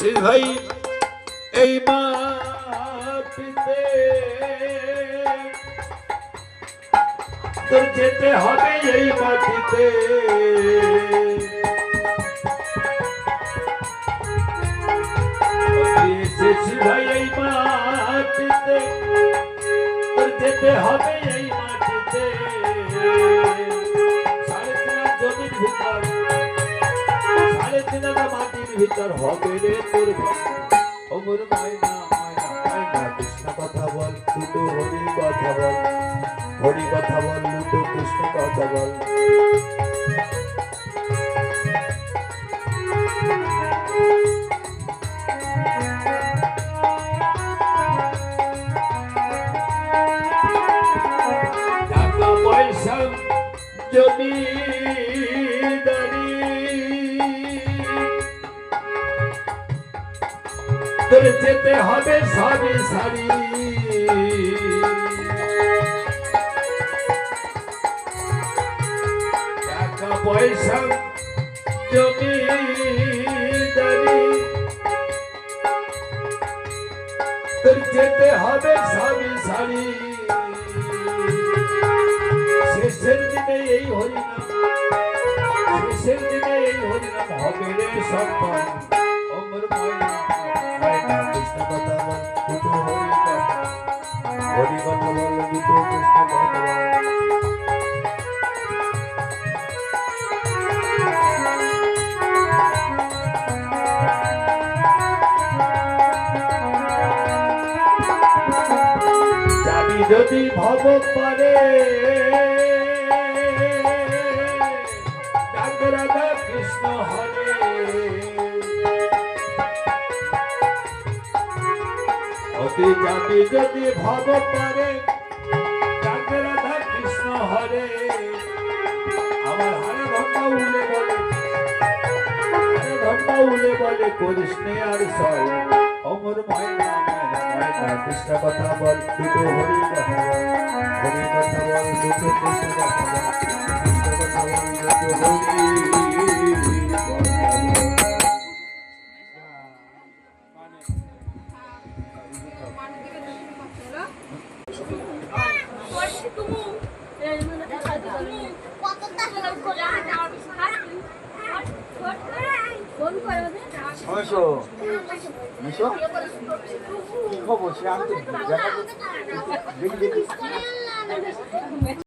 এসেছিস ভাই এই মাটিতে, তোর যেতে হবে এই মাটিতে। এসেছিস ভাই এই মাটিতে, তোর যেতে হবে এই মাটিতে। সাড়ে তিন জমির ভিতর, সাড়ে তিন মাটির ভিতর হবে রে তোর ওমর মায়না মায়না মায়না। কৃষ্ণ কথা বল, দুটো হরি কথা বল, হরি কথা বল, দুটো কৃষ্ণ কথা বল। টাকা পয়সা জমিদারি তোর যেতে হবে সারি সারি। টাকা পয়সা জমিদারি তোর যেতে হবে সারি সারি। শেষের দিনে এই হরিনাম, শেষের দিনে এই হরিনাম হবে রে সম্মান। ওমর মায়না মায়না কৃষ্ণ কথা বল, দুটো হরি কথা, হরি কথা বল, দুটো কৃষ্ণ কথা বল। যাবি যদি ভব পারে রাধা কৃষ্ণ হরে। অতি যাবি যদি ভব পারে রাধা কৃষ্ণ হরে। আমার হারে ঘন্টা উলে বলে, হারে ঘন্টা উলে বলে করিস নে আর সয়। অমর মায়না মায়না মায়না কৃষ্ণ কথা বল, দুটো হরি কথা বল, হরি কথা বল, দুটো কৃষ্ণ কথা বল, কৃষ্ণ কথা বল, দুটো হরি কি খবর সে আমি তো দেখা